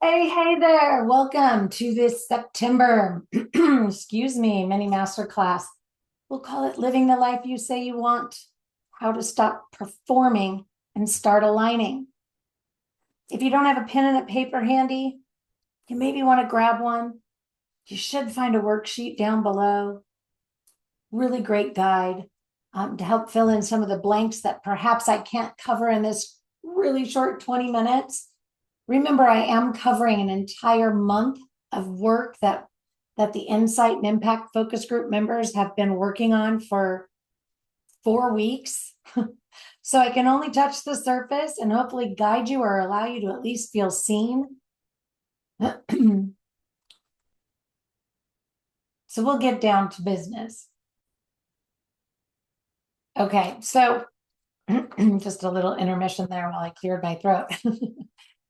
Hey there. Welcome to this September, mini masterclass. We'll call it Living the Life You Say You Want, How to Stop Performing and Start Aligning. If you don't have a pen and a paper handy, you maybe want to grab one. You should find a worksheet down below. Really great guide to help fill in some of the blanks that perhaps I can't cover in this really short 20 minutes. Remember, I am covering an entire month of work that the Insight and Impact Focus Group members have been working on for 4 weeks. So I can only touch the surface and hopefully guide you or allow you to at least feel seen. So we'll get down to business. Okay, so just a little intermission there while I cleared my throat.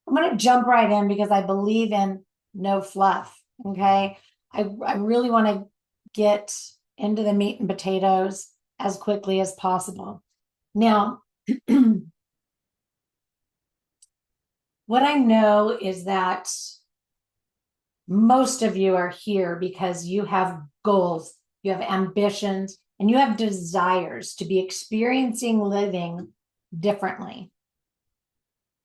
I'm going to jump right in because I believe in no fluff. Okay. I really want to get into the meat and potatoes as quickly as possible. Now, what I know is that most of you are here because you have goals, you have ambitions, and you have desires to be experiencing living differently.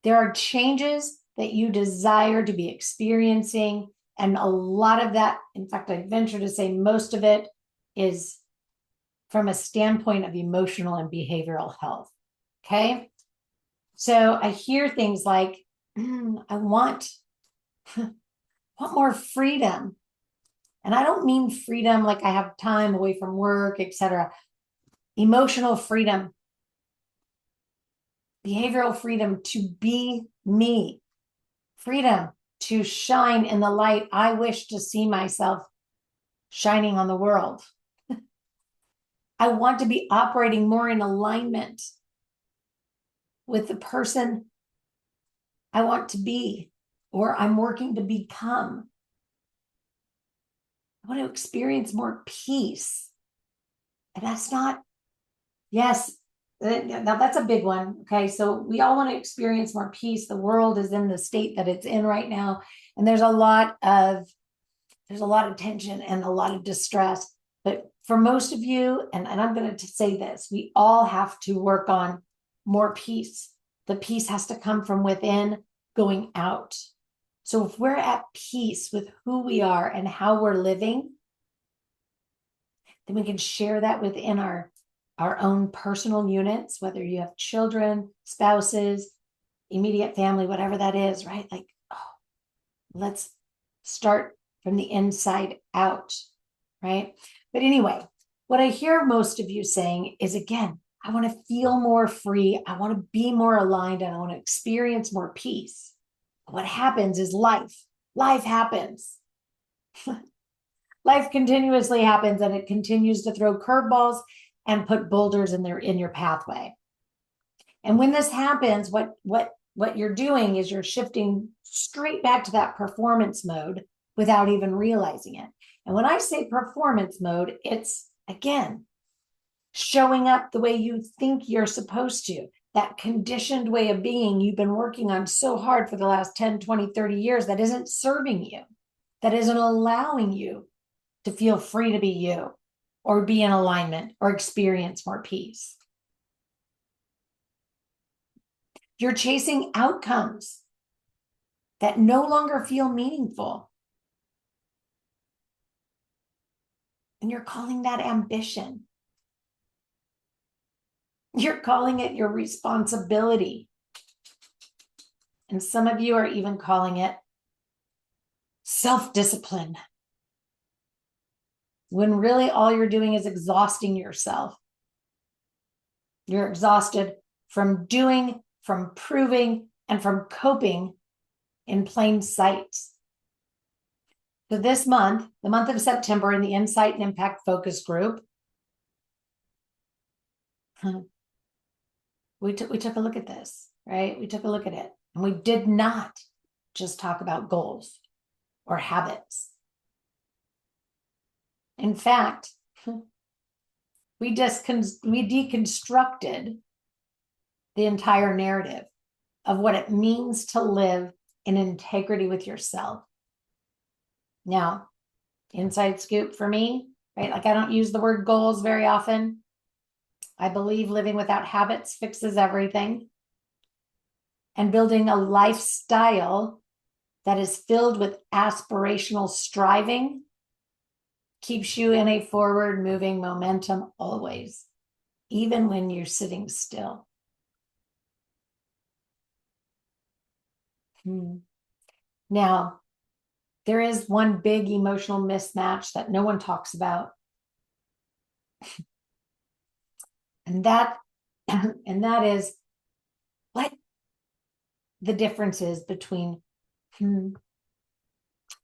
There are changes that you desire to be experiencing, and a lot of that, in fact, I venture to say most of it, is from a standpoint of emotional and behavioral health. Okay. So I hear things like, I want more freedom. And I don't mean freedom like I have time away from work, etc. Emotional freedom, behavioral freedom to be me, freedom to shine in the light I wish to see myself shining on the world. I want to be operating more in alignment with the person I want to be or I'm working to become. I want to experience more peace. And that's not, yes, now that's a big one. Okay. So we all want to experience more peace. The world is in the state that it's in right now. And there's a lot of tension and a lot of distress. But for most of you, and I'm going to say this, we all have to work on more peace. The peace has to come from within, going out. So if we're at peace with who we are and how we're living, then we can share that within our own personal units, whether you have children, spouses, immediate family, whatever that is, right? Like, oh, let's start from the inside out, right? But anyway, what I hear most of you saying is, again, I want to feel more free. I want to be more aligned and I want to experience more peace. What happens is life happens. Life continuously happens and it continues to throw curveballs and put boulders in your pathway. And when this happens, what you're doing is you're shifting straight back to that performance mode without even realizing it. And when I say performance mode, it's, again, showing up the way you think you're supposed to, that conditioned way of being you've been working on so hard for the last 10, 20, 30 years that isn't serving you, that isn't allowing you to feel free to be you or be in alignment or experience more peace. You're chasing outcomes that no longer feel meaningful. And you're calling that ambition. You're calling it your responsibility. And some of you are even calling it self-discipline, when really all you're doing is exhausting yourself. You're exhausted from doing, from proving, and from coping in plain sight. So this month, the month of September, in the Insight and Impact Focus Group, we took a look at this, right? We took a look at it, and we did not just talk about goals or habits. In fact, we deconstructed the entire narrative of what it means to live in integrity with yourself. Now, inside scoop for me, right? Like I don't use the word goals very often. I believe living without habits fixes everything. And building a lifestyle that is filled with aspirational striving keeps you in a forward moving momentum always, even when you're sitting still. Now, there is one big emotional mismatch that no one talks about. And that is what the difference is between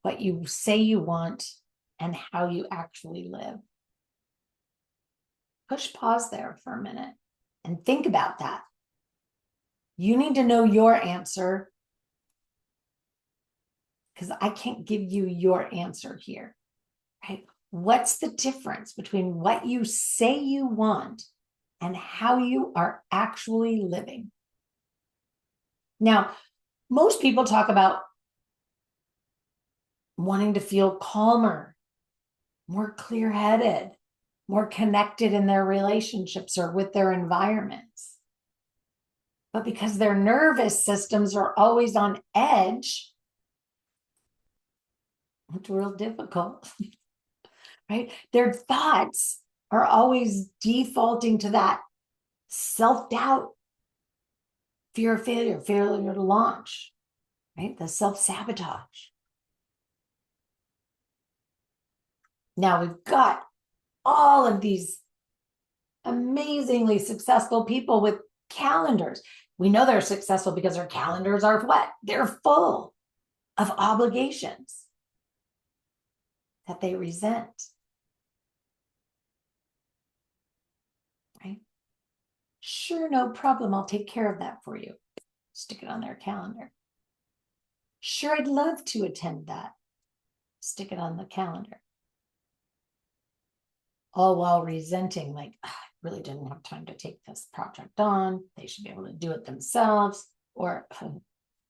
what you say you want and how you actually live. Push pause there for a minute and think about that. You need to know your answer, because I can't give you your answer here, right? What's the difference between what you say you want and how you are actually living? Now, most people talk about wanting to feel calmer, more clear-headed, more connected in their relationships or with their environments. But because their nervous systems are always on edge, it's real difficult, right? Their thoughts are always defaulting to that self-doubt, fear of failure, failure to launch, right? The self-sabotage. Now we've got all of these amazingly successful people with calendars. We know they're successful because their calendars are what? They're full of obligations that they resent. Right? Sure, no problem. I'll take care of that for you. Stick it on their calendar. Sure, I'd love to attend that. Stick it on the calendar. All while resenting, like, I really didn't have time to take this project on. They should be able to do it themselves. Or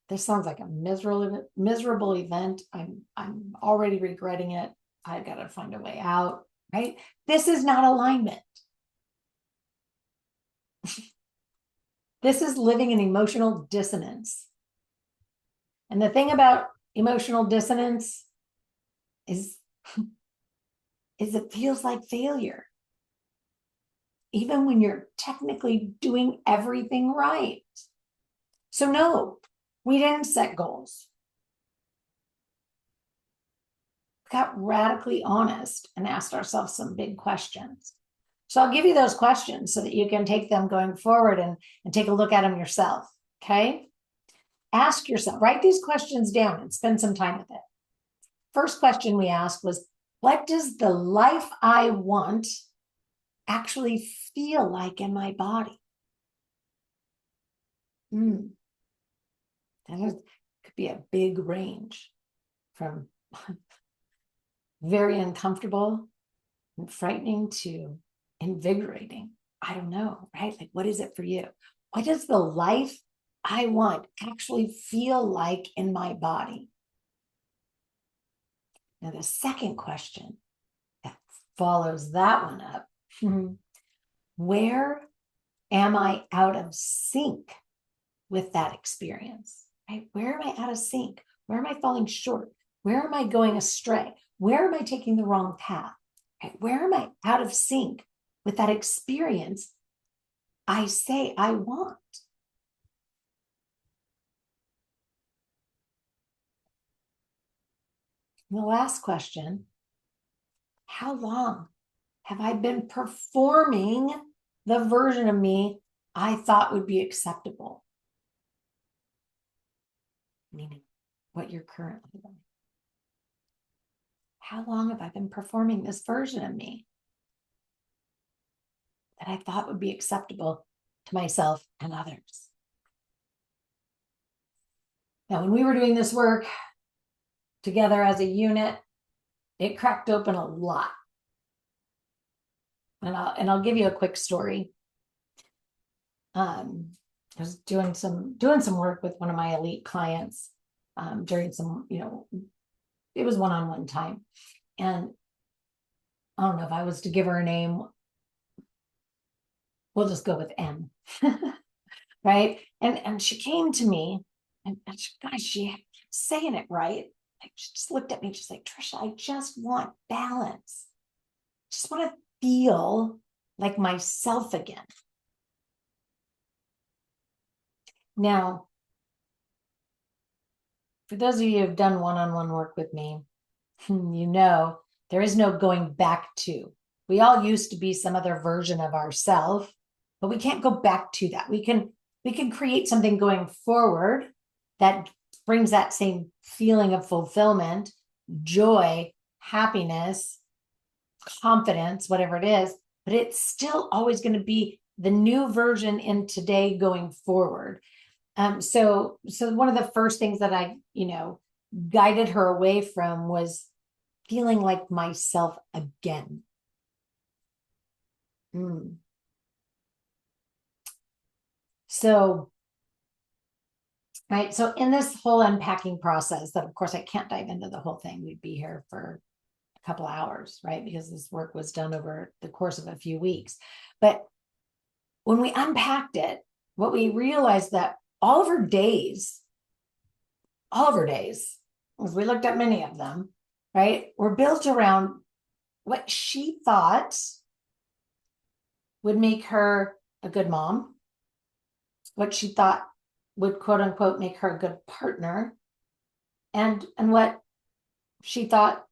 this sounds like a miserable event. I'm already regretting it. I got to find a way out, right? This is not alignment. This is living in emotional dissonance. And the thing about emotional dissonance is it feels like failure, even when you're technically doing everything right. So no, we didn't set goals. We got radically honest and asked ourselves some big questions. So I'll give you those questions so that you can take them going forward and take a look at them yourself, okay? Ask yourself, write these questions down and spend some time with it. First question we asked was, what does the life I want actually feel like in my body? That could be a big range from very uncomfortable and frightening to invigorating. I don't know, right? Like, what is it for you? What does the life I want actually feel like in my body? Now, the second question that follows that one up, where am I out of sync with that experience? Right? Where am I out of sync? Where am I falling short? Where am I going astray? Where am I taking the wrong path? Right? Where am I out of sync with that experience I say I want? And the last question, how long have I been performing the version of me I thought would be acceptable? Meaning what you're currently doing. How long have I been performing this version of me that I thought would be acceptable to myself and others? Now, when we were doing this work together as a unit, it cracked open a lot. And I'll give you a quick story. I was doing some work with one of my elite clients during some, it was one-on-one time. And I don't know if I was to give her a name, we'll just go with M. Right? And she came to me and she kept saying it right. Like, she just looked at me, just like, Tricia, I just want balance. Just want to feel like myself again. Now, for those of you who have done one-on-one work with me, there is no going back to. We all used to be some other version of ourselves, but we can't go back to that. We can create something going forward that brings that same feeling of fulfillment, joy, happiness, confidence, whatever it is, but it's still always going to be the new version in today going forward. So one of the first things that I, guided her away from was feeling like myself again. So, right. So in this whole unpacking process that, of course, I can't dive into the whole thing. We'd be here for a couple of hours, right? Because this work was done over the course of a few weeks. But when we unpacked it, what we realized that all of her days, as we looked at many of them, right, were built around what she thought would make her a good mom, what she thought would, quote unquote, make her a good partner, and what she thought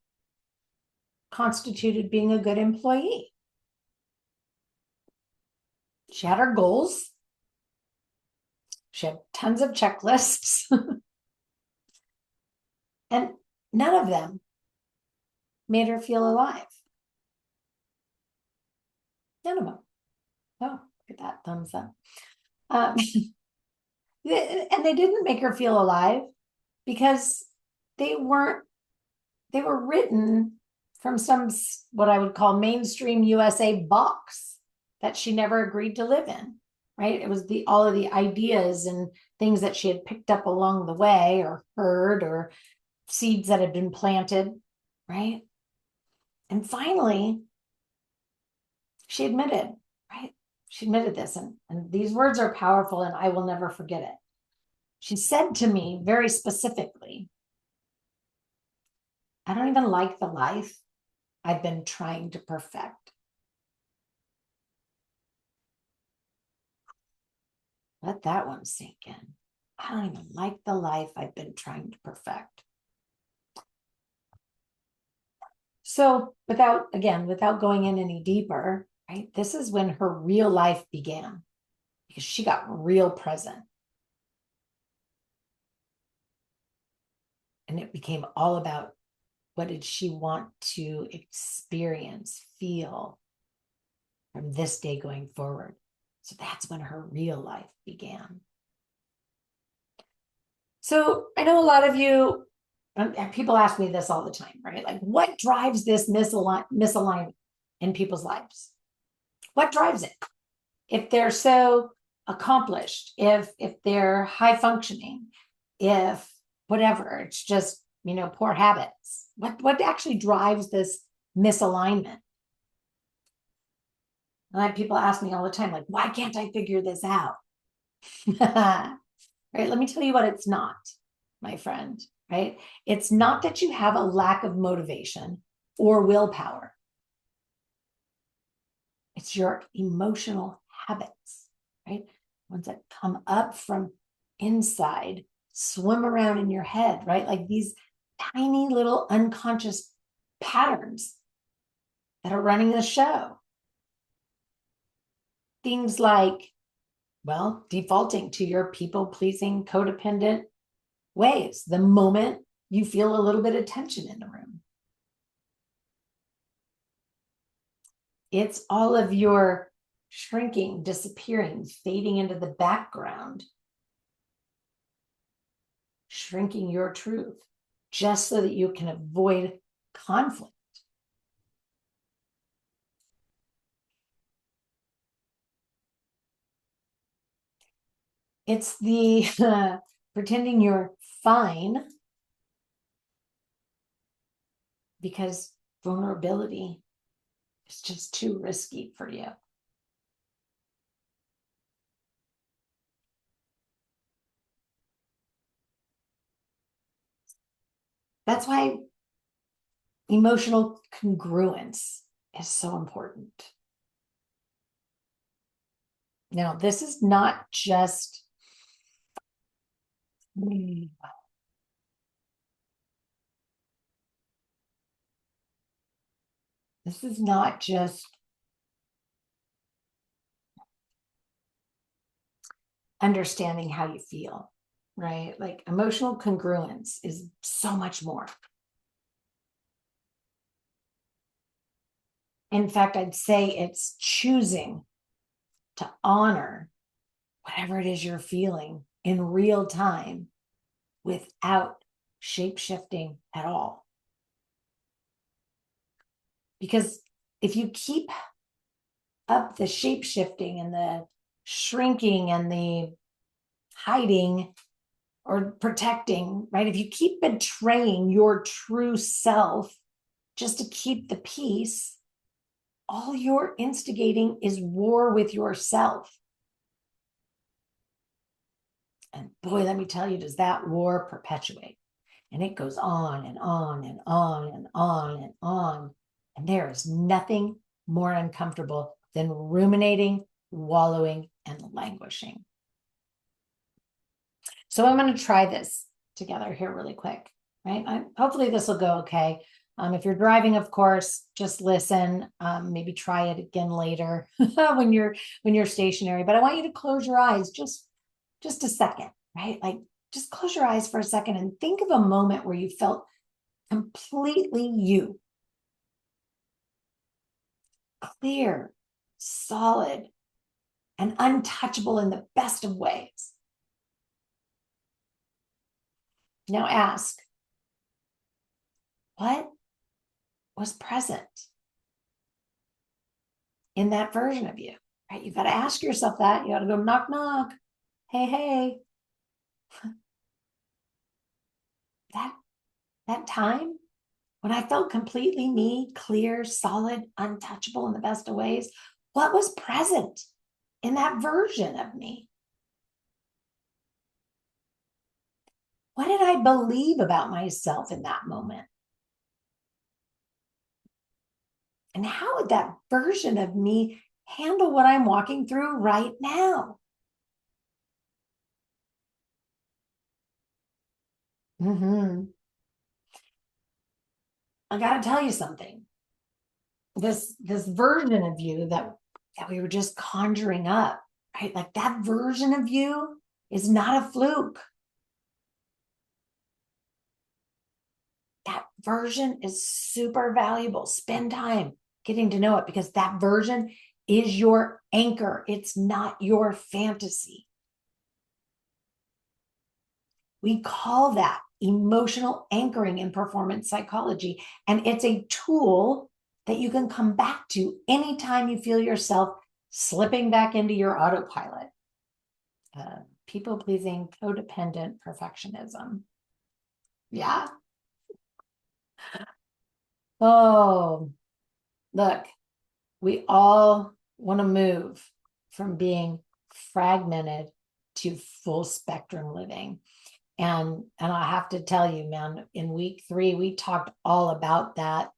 constituted being a good employee. She had her goals. She had tons of checklists. And none of them made her feel alive. None of them. Oh, look at that thumbs up. And they didn't make her feel alive because they were written from some, what I would call mainstream USA box that she never agreed to live in, right? It was all of the ideas and things that she had picked up along the way or heard or seeds that had been planted, right? And finally, she admitted, right? She admitted this, and these words are powerful, and I will never forget it. She said to me very specifically, I don't even like the life I've been trying to perfect. Let that one sink in. I don't even like the life I've been trying to perfect. So without going in any deeper, right? This is when her real life began because she got real present. And it became all about what did she want to experience, feel from this day going forward. So that's when her real life began. So I know a lot of you, and people ask me this all the time, right? Like, what drives this misalignment in people's lives? What drives it? If they're so accomplished, if they're high functioning, if whatever, it's just, poor habits. What actually drives this misalignment? And I have people ask me all the time, like, why can't I figure this out? Right? Let me tell you what it's not, my friend, right? It's not that you have a lack of motivation or willpower. It's your emotional habits, right? Ones that come up from inside, swim around in your head, right? Like these tiny little unconscious patterns that are running the show. Things like, defaulting to your people-pleasing, codependent ways the moment you feel a little bit of tension in the room. It's all of your shrinking, disappearing, fading into the background, shrinking your truth, just so that you can avoid conflict. It's the pretending you're fine because vulnerability is just too risky for you. That's why emotional congruence is so important. Now, this is not just understanding how you feel, right? Like emotional congruence is so much more. In fact, I'd say it's choosing to honor whatever it is you're feeling in real time without shape-shifting at all. Because if you keep up the shape-shifting and the shrinking and the hiding or protecting, right? If you keep betraying your true self just to keep the peace, all you're instigating is war with yourself. And boy, let me tell you, does that war perpetuate? And it goes on and on and on and on and on. And there is nothing more uncomfortable than ruminating, wallowing, and languishing. So I'm going to try this together here really quick, right? Hopefully this will go okay. If you're driving, of course, just listen. Maybe try it again later when you're stationary. But I want you to close your eyes just a second, right? Like just close your eyes for a second and think of a moment where you felt completely you, clear, solid, and untouchable in the best of ways. Now ask, what was present in that version of you, right? You've got to ask yourself that. You got to go knock, knock. Hey, hey. That time when I felt completely me, clear, solid, untouchable in the best of ways, what was present in that version of me? What did I believe about myself in that moment? And how would that version of me handle what I'm walking through right now? I got to tell you something. This version of you that we were just conjuring up, right? Like that version of you is not a fluke. That version is super valuable. Spend time getting to know it because that version is your anchor. It's not your fantasy. We call that emotional anchoring in performance psychology. And it's a tool that you can come back to anytime you feel yourself slipping back into your autopilot. People-pleasing, codependent perfectionism. Yeah. Oh, look, we all want to move from being fragmented to full spectrum living. And I have to tell you, man, in week 3, we talked all about that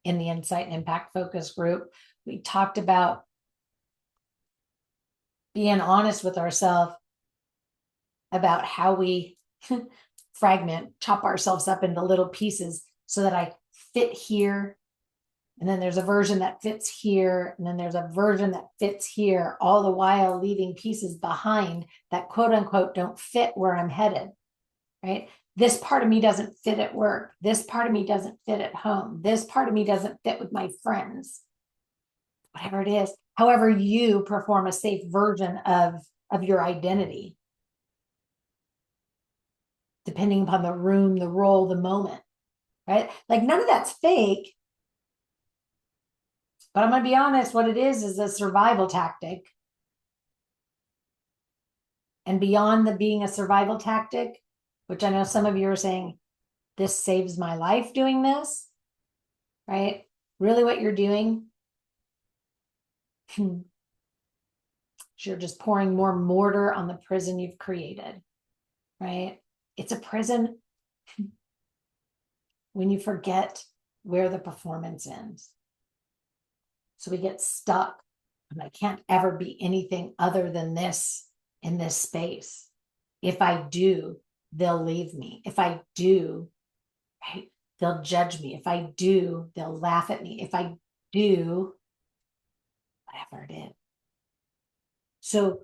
in the Insight Impact Focus group. We talked about being honest with ourselves about how we fragment, chop ourselves up into little pieces so that I fit here. And then there's a version that fits here. And then there's a version that fits here, all the while leaving pieces behind that quote unquote don't fit where I'm headed, right? This part of me doesn't fit at work. This part of me doesn't fit at home. This part of me doesn't fit with my friends. Whatever it is, however you perform a safe version of your identity, depending upon the room, the role, the moment, right? Like none of that's fake. But I'm going to be honest, what it is a survival tactic. And beyond the being a survival tactic, which I know some of you are saying, this saves my life doing this. right? Really what you're doing is you're just pouring more mortar on the prison you've created, right? It's a prison when you forget where the performance ends. So we get stuck, and I can't ever be anything other than this in this space. If I do, they'll leave me. If I do, right, they'll judge me. If I do, they'll laugh at me. If I do, whatever it is. So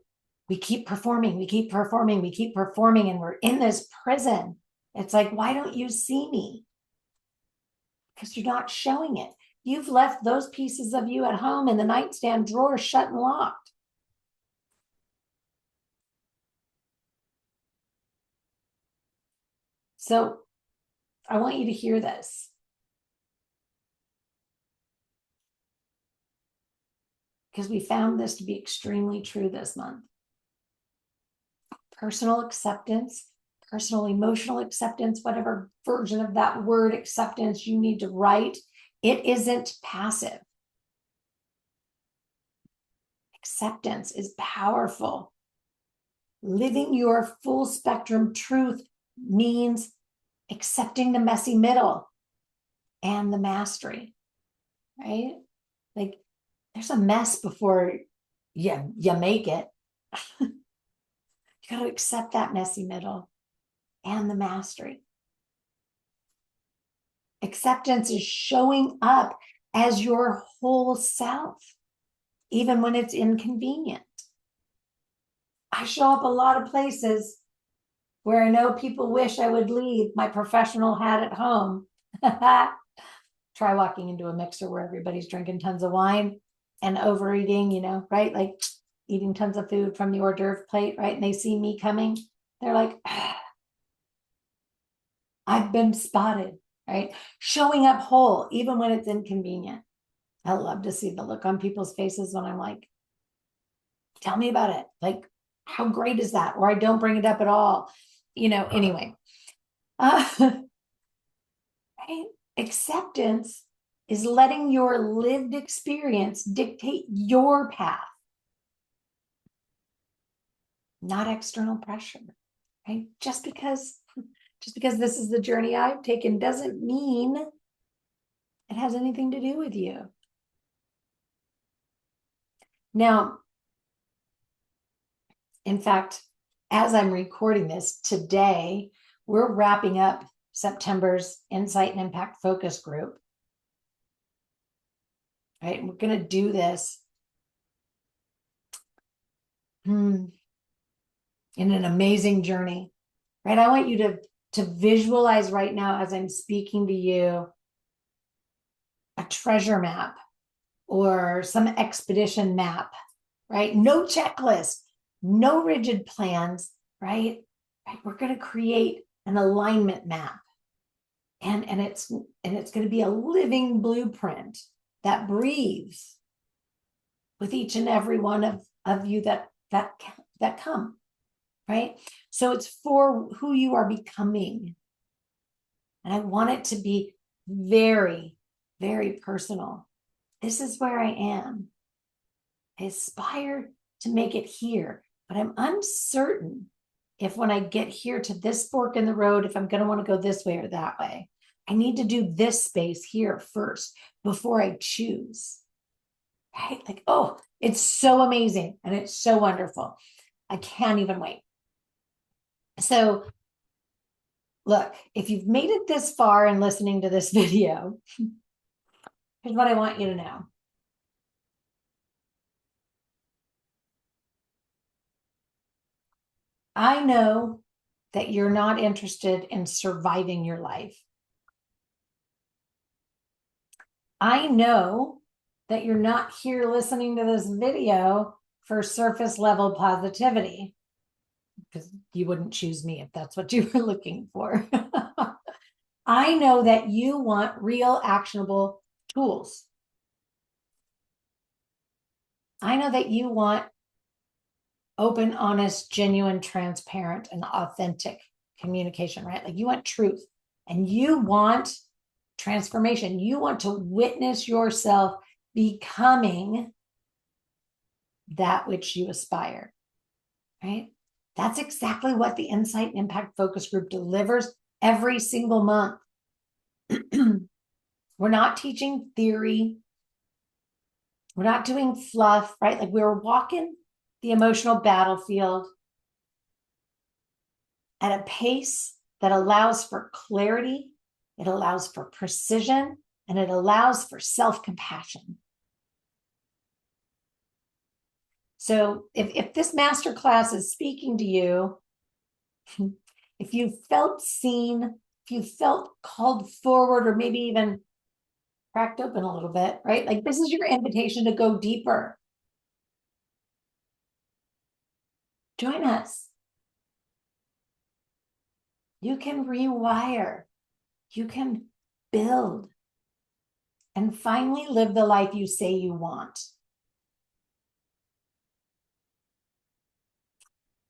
we keep performing, we keep performing, we keep performing, and we're in this prison. It's like, why don't you see me? Because you're not showing it. You've left those pieces of you at home in the nightstand drawer shut and locked. So I want you to hear this. Because we found this to be extremely true this month. Personal acceptance, personal emotional acceptance, whatever version of that word acceptance you need to write, it isn't passive. Acceptance is powerful. Living your full spectrum truth means accepting the messy middle and the mastery, right? Like, there's a mess before you make it. You got to accept that messy middle and the mastery. Acceptance is showing up as your whole self, even when it's inconvenient. I show up a lot of places where I know people wish I would leave my professional hat at home. Try walking into a mixer where everybody's drinking tons of wine and overeating, right? Like eating tons of food from the hors d'oeuvre plate, right? And they see me coming. They're like, I've been spotted, right? Showing up whole, even when it's inconvenient. I love to see the look on people's faces when I'm like, tell me about it. Like, how great is that? Or I don't bring it up at all. Anyway. Right? Acceptance is letting your lived experience dictate your path, not external pressure, right? Just because this is the journey I've taken doesn't mean it has anything to do with you. Now, in fact, as I'm recording this today, we're wrapping up September's Insight and Impact Focus Group. Right? We're going to do this in an amazing journey. Right? I want you to visualize right now as I'm speaking to you a treasure map or some expedition map, right? No checklist, no rigid plans, right? We're going to create an alignment map. And it's going to be a living blueprint that breathes with each and every one of you that come, right? So it's for who you are becoming. And I want it to be very, very personal. This is where I am. I aspire to make it here, but I'm uncertain if when I get here to this fork in the road, if I'm going to want to go this way or that way. I need to do this space here first before I choose. Right? Like, oh, it's so amazing and it's so wonderful. I can't even wait. So, look, if you've made it this far in listening to this video, here's what I want you to know. I know that you're not interested in surviving your life. I know that you're not here listening to this video for surface level positivity, because you wouldn't choose me if that's what you were looking for. I know that you want real actionable tools. I know that you want open, honest, genuine, transparent, and authentic communication, right? Like you want truth and you want transformation. You want to witness yourself becoming that which you aspire, right? That's exactly what the Insight Impact Focus Group delivers every single month. We're not teaching theory. We're not doing fluff, right? Like we're walking the emotional battlefield at a pace that allows for clarity, it allows for precision, and it allows for self-compassion. So if this masterclass is speaking to you, if you felt seen, if you felt called forward, or maybe even cracked open a little bit, right? Like this is your invitation to go deeper. Join us. You can rewire. You can build and finally live the life you say you want.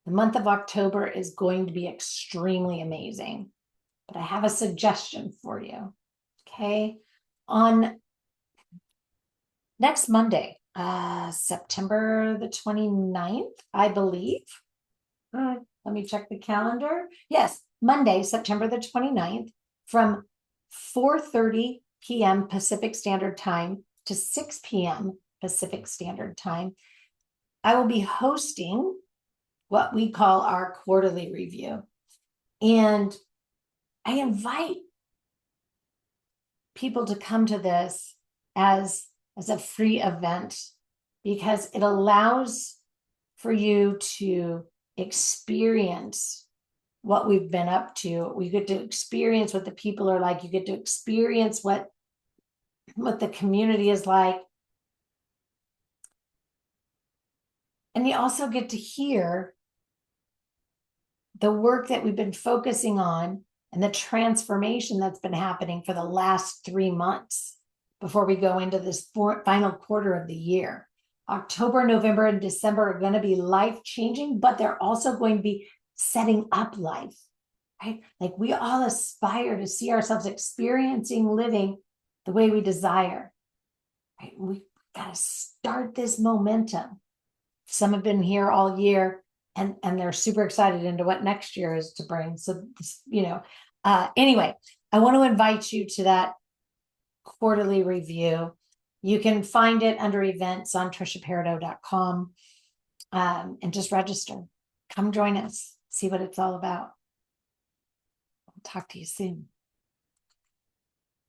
The month of October is going to be extremely amazing, but I have a suggestion for you. Okay. On next Monday, September the 29th, I believe. Let me check the calendar. Yes, Monday, September the 29th, from 4:30 p.m. Pacific Standard Time to 6 p.m. Pacific Standard Time, I will be hosting what we call our quarterly review. And I invite people to come to this as a free event because it allows for you to experience what we've been up to. We get to experience what the people are like. You get to experience what the community is like. And you also get to hear the work that we've been focusing on and the transformation that's been happening for the last 3 months before we go into this final quarter of the year. October, November, and December are going to be life-changing, but they're also going to be setting up life, right? Like we all aspire to see ourselves experiencing living the way we desire, right? We got to start this momentum. Some have been here all year and they're super excited into what next year is to bring. So, anyway, I want to invite you to that quarterly review. You can find it under events on triciaparido.com, and just register. Come join us. See what it's all about. I'll talk to you soon.